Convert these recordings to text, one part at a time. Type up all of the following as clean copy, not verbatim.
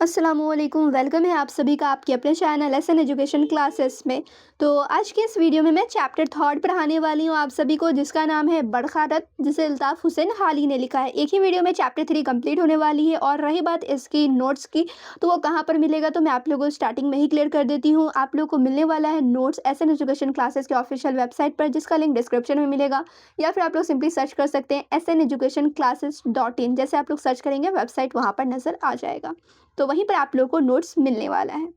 अस्सलामुअलैकुम, वेलकम है आप सभी का आपके अपने चैनल एसएन एजुकेशन क्लासेस में। तो आज के इस वीडियो में मैं चैप्टर थर्ड पढ़ाने वाली हूँ आप सभी को, जिसका नाम है बरख़ारत, जिसे अल्ताफ़ हुसैन हाली ने लिखा है। एक ही वीडियो में चैप्टर थ्री कंप्लीट होने वाली है। और रही बात इसकी नोट्स की, तो वो कहाँ पर मिलेगा तो मैं आप लोगों को स्टार्टिंग में ही क्लियर कर देती हूँ। आप लोग को मिलने वाला है नोट्स एसएन एजुकेशन क्लासेस के ऑफिशियल वेबसाइट पर, जिसका लिंक डिस्क्रिप्शन में मिलेगा, या फिर आप लोग सिंपली सर्च कर सकते हैं SN education classes.in। जैसे आप लोग सर्च करेंगे वेबसाइट वहाँ पर नज़र आ जाएगा, तो वहीं पर आप लोगों को नोट्स मिलने वाला है।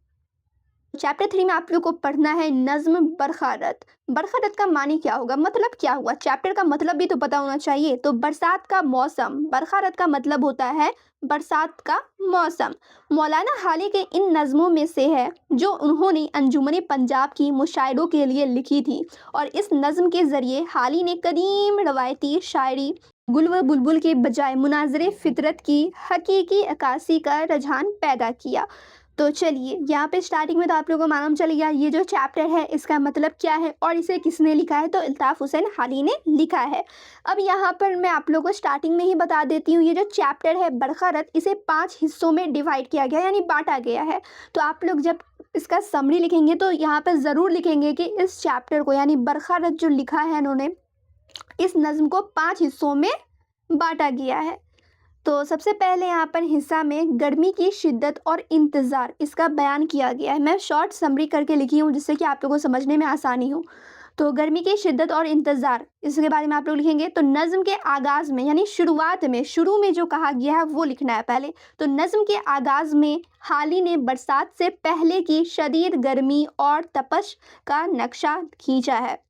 चैप्टर थ्री में आप लोग को पढ़ना है नज्म बरखारत। बरखारत का मानी क्या होगा, मतलब क्या हुआ, चैप्टर का मतलब भी तो पता होना चाहिए। तो बरसात का मौसम, बरखारत का मतलब होता है बरसात का मौसम। मौलाना हाली के इन नज़मों में से है जो उन्होंने अंजुमन पंजाब की मुशायरों के लिए लिखी थी। और इस नज़म के ज़रिए हाली ने कदीम रवायती शायरी गुल व बुलबुल के बजाय मुनाज़रे फितरत की हकीकी अक्कासी का रुझान पैदा किया। तो चलिए, यहाँ पे स्टार्टिंग में तो आप लोगों को मालूम चल गया ये जो चैप्टर है इसका मतलब क्या है और इसे किसने लिखा है। तो अल्ताफ़ हुसैन हाली ने लिखा है। अब यहाँ पर मैं आप लोगों को स्टार्टिंग में ही बता देती हूँ, ये जो चैप्टर है बरख़ारत, इसे 5 हिस्सों में डिवाइड किया गया, यानी बांटा गया है। तो आप लोग जब इसका समरी लिखेंगे तो यहाँ पर ज़रूर लिखेंगे कि इस चैप्टर को, यानी बरख़ारत जो लिखा है इन्होंने, इस नज़्म को 5 हिस्सों में बांटा गया है। तो सबसे पहले यहाँ पर हिस्सा में गर्मी की शिद्दत और इंतज़ार, इसका बयान किया गया है। मैं शॉर्ट समरी करके लिखी हूँ जिससे कि आप लोगों को समझने में आसानी हो। तो गर्मी की शिद्दत और इंतज़ार, इसके बारे में आप लोग लिखेंगे। तो नज़्म के आगाज़ में, यानी शुरुआत में, शुरू में जो कहा गया है वो लिखना है पहले। तो नज़्म के आगाज़ में हाली ने बरसात से पहले की शदीद गर्मी और तपश का नक्शा खींचा है।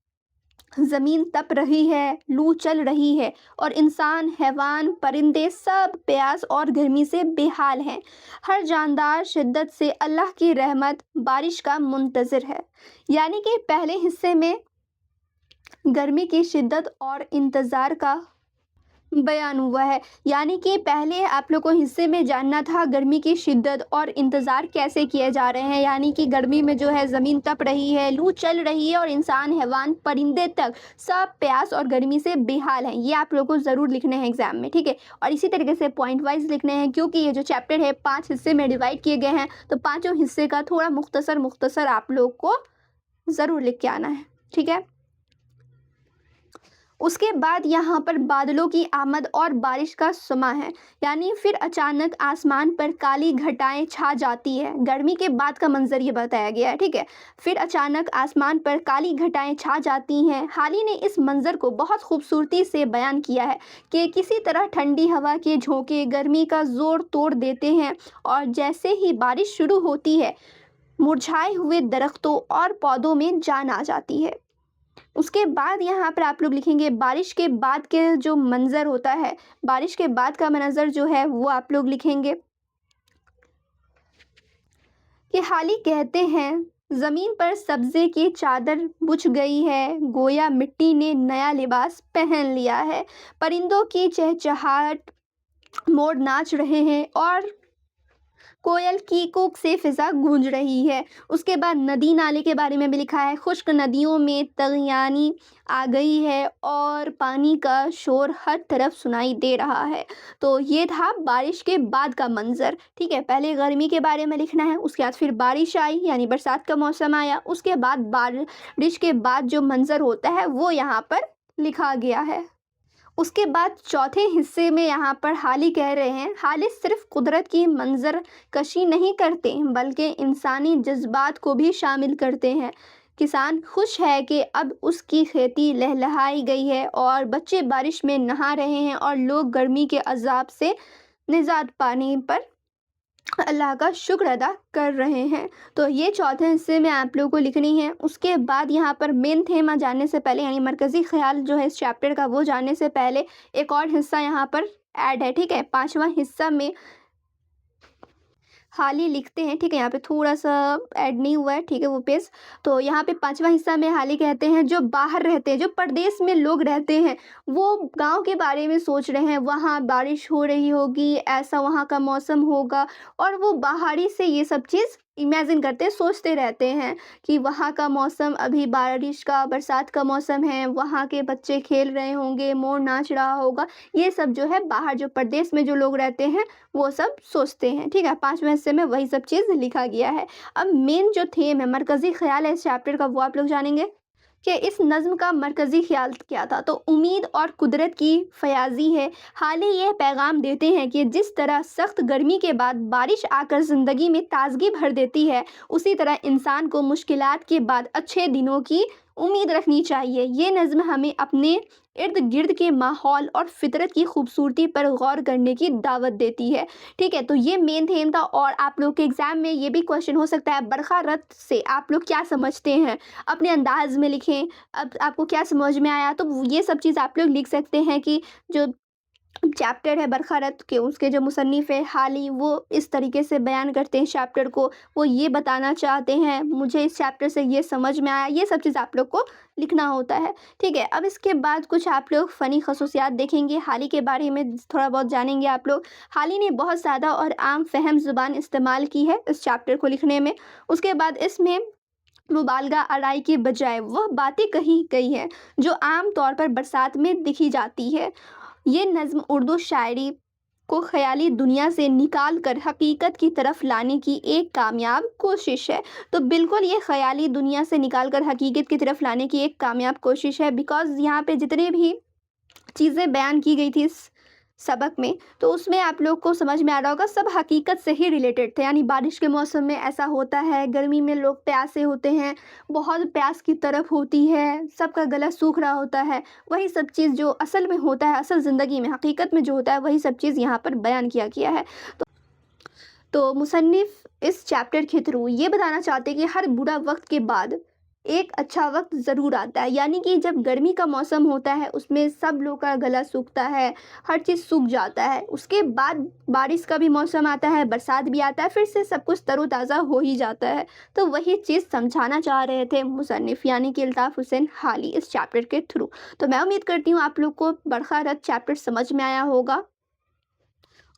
ज़मीन तप रही है, लू चल रही है और इंसान, हैवान, परिंदे सब प्यास और गर्मी से बेहाल हैं। हर जानदार शिद्दत से अल्लाह की रहमत, बारिश का मुंतज़िर है। यानी कि पहले हिस्से में गर्मी की शिद्दत और इंतज़ार का बयान हुआ है। यानी कि पहले आप लोग को हिस्से में जानना था गर्मी की शिद्दत और इंतज़ार कैसे किए जा रहे हैं। यानी कि गर्मी में जो है ज़मीन तप रही है, लू चल रही है और इंसान, हैवान, परिंदे तक सब प्यास और गर्मी से बेहाल हैं। ये आप लोग को ज़रूर लिखने हैं एग्ज़ाम में, ठीक है। और इसी तरीके से पॉइंट वाइज लिखने हैं, क्योंकि ये जो चैप्टर है 5 हिस्से में डिवाइड किए गए हैं। तो पाँचों हिस्से का थोड़ा मुख्तसर आप लोग को ज़रूर लिख के आना है, ठीक है। उसके बाद यहाँ पर बादलों की आमद और बारिश का समा है। यानी फिर अचानक आसमान पर काली घटाएं छा जाती है। गर्मी के बाद का मंजर ये बताया गया है, ठीक है। फिर अचानक आसमान पर काली घटाएं छा जाती हैं। हाली ने इस मंजर को बहुत खूबसूरती से बयान किया है कि किसी तरह ठंडी हवा के झोंके गर्मी का जोर तोड़ देते हैं और जैसे ही बारिश शुरू होती है मुरझाए हुए दरख्तों और पौधों में जान आ जाती है। उसके बाद यहाँ पर आप लोग लिखेंगे बारिश के बाद के जो मंज़र होता है, बारिश के बाद का मंज़र जो है वो आप लोग लिखेंगे कि हाली कहते हैं ज़मीन पर सब्ज़े की चादर बुछ गई है, गोया मिट्टी ने नया लिबास पहन लिया है। परिंदों की चहचहाहट, मोर नाच रहे हैं और कोयल की कूक से फिज़ा गूंज रही है। उसके बाद नदी नाले के बारे में भी लिखा है। खुश्क नदियों में तगयानी आ गई है और पानी का शोर हर तरफ सुनाई दे रहा है। तो ये था बारिश के बाद का मंज़र, ठीक है। पहले गर्मी के बारे में लिखना है, उसके बाद फिर बारिश आई, यानी बरसात का मौसम आया। उसके बाद बारिश के बाद जो मंज़र होता है वो यहाँ पर लिखा गया है। उसके बाद चौथे हिस्से में यहाँ पर हाली कह रहे हैं, हाली सिर्फ कुदरत की मंजर कशी नहीं करते बल्कि इंसानी जज्बात को भी शामिल करते हैं। किसान खुश है कि अब उसकी खेती लहलहाई गई है और बच्चे बारिश में नहा रहे हैं और लोग गर्मी के अजाब से निजात पाने पर अल्लाह का शुक्र अदा कर रहे हैं। तो ये चौथे हिस्से में आप लोगों को लिखनी है। उसके बाद यहाँ पर मेन थेमा जानने से पहले, यानी मरकज़ी ख्याल जो है इस चैप्टर का, वो जानने से पहले एक और हिस्सा यहाँ पर ऐड है, ठीक है। पाँचवा हिस्सा में हाली लिखते हैं, ठीक है। यहाँ पे थोड़ा सा ऐड नहीं हुआ है, ठीक है, वो पेज। तो यहाँ पे पाँचवा हिस्सा में हाली कहते हैं जो बाहर रहते हैं, जो परदेश में लोग रहते हैं, वो गांव के बारे में सोच रहे हैं। वहाँ बारिश हो रही होगी, ऐसा वहाँ का मौसम होगा और वो बाहरी से ये सब चीज़ इमेजिन करते सोचते रहते हैं कि वहाँ का मौसम अभी बारिश का बरसात का मौसम है, वहाँ के बच्चे खेल रहे होंगे, मोर नाच रहा होगा। ये सब जो है बाहर जो प्रदेश में जो लोग रहते हैं वो सब सोचते हैं, ठीक है। 5वें हिस्से में वही सब चीज़ लिखा गया है। अब मेन जो थीम है, मरकज़ी ख़्याल है इस चैप्टर का, वो आप लोग जानेंगे कि इस नज़्म का मरकज़ी ख़्याल क्या था। तो उम्मीद और कुदरत की फ़याज़ी है। हाली ये पैगाम देते हैं कि जिस तरह सख्त गर्मी के बाद बारिश आकर ज़िंदगी में ताज़गी भर देती है, उसी तरह इंसान को मुश्किलात के बाद अच्छे दिनों की उम्मीद रखनी चाहिए। ये नज़्म हमें अपने इर्द गिर्द के माहौल और फितरत की खूबसूरती पर गौर करने की दावत देती है, ठीक है। तो ये मेन थीम था। और आप लोग के एग्ज़ाम में ये भी क्वेश्चन हो सकता है, बरखा रत से आप लोग क्या समझते हैं, अपने अंदाज़ में लिखें। अब आपको क्या समझ में आया, तो ये सब चीज़ आप लोग लिख सकते हैं कि जो चैप्टर है बरखा-रत के, उसके जो मुसन्निफ़ है हाली, वो इस तरीके से बयान करते हैं इस चैप्टर को। वो ये बताना चाहते हैं, मुझे इस चैप्टर से ये समझ में आया। ये सब चीज़ आप लोग को लिखना होता है, ठीक है। अब इसके बाद कुछ आप लोग फ़नी ख़ुसूसियात देखेंगे, हाली के बारे में थोड़ा बहुत जानेंगे आप लोग। हाली ने बहुत सादा और आम फ़हम ज़ुबान इस्तेमाल की है इस चैप्टर को लिखने में। उसके बाद इसमें मुबालगा अराई के बजाय वह बातें कही गई हैं जो आम तौर पर बरसात में दिखी जाती है। ये नज़्म उर्दू शायरी को ख़याली दुनिया से निकाल कर हकीकत की तरफ लाने की एक कामयाब कोशिश है। तो बिल्कुल ये ख़याली दुनिया से निकाल कर हकीकत की तरफ लाने की एक कामयाब कोशिश है, बिकॉज़ यहाँ पे जितने भी चीज़ें बयान की गई थी इस सबक में, तो उसमें आप लोग को समझ में आ रहा होगा सब हकीकत से ही रिलेटेड थे। यानी बारिश के मौसम में ऐसा होता है, गर्मी में लोग प्यासे होते हैं, बहुत प्यास की तड़प होती है, सबका गला सूख रहा होता है। वही सब चीज़ जो असल में होता है, असल ज़िंदगी में हकीकत में जो होता है, वही सब चीज़ यहाँ पर बयान किया गया है। तो मुसन्निफ़ इस चैप्टर के थ्रू ये बताना चाहते हैं कि हर बुरा वक़्त के बाद एक अच्छा वक़्त ज़रूर आता है। यानी कि जब गर्मी का मौसम होता है, उसमें सब लोग का गला सूखता है, हर चीज़ सूख जाता है। उसके बाद बारिश का भी मौसम आता है, बरसात भी आता है, फिर से सब कुछ तरोताज़ा हो ही जाता है। तो वही चीज़ समझाना चाह रहे थे मुसन्निफ़, यानी कि अल्ताफ़ हुसैन हाली इस चैप्टर के थ्रू। तो मैं उम्मीद करती हूँ आप लोग को बरखा रत चैप्टर समझ में आया होगा।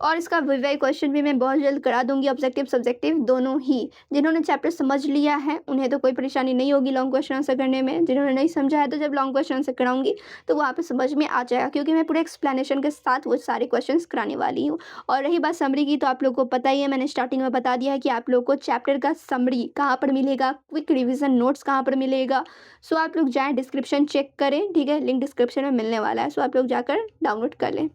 और इसका वीवाई क्वेश्चन भी मैं बहुत जल्द करा दूँगी, ऑब्जेक्टिव सब्जेक्टिव दोनों ही। जिन्होंने चैप्टर समझ लिया है, उन्हें तो कोई परेशानी नहीं होगी लॉन्ग क्वेश्चन आंसर करने में। जिन्होंने नहीं समझा है, तो जब लॉन्ग क्वेश्चन आंसर कराऊँगी, तो वहाँ पे समझ में आ जाएगा, क्योंकि मैं पूरे एक्सप्लेनेशन के साथ वो सारे क्वेश्चंस कराने वाली हूँ। और रही बात समरी की, तो आप लोग को पता ही है, मैंने स्टार्टिंग में बता दिया है कि आप लोग को चैप्टर का समरी कहाँ पर मिलेगा, क्विक रिविज़न नोट्स कहाँ पर मिलेगा। सो आप लोग जाएँ, डिस्क्रिप्शन चेक करें, ठीक है? लिंक डिस्क्रिप्शन में मिलने वाला है, सो आप लोग जाकर डाउनलोड कर लें।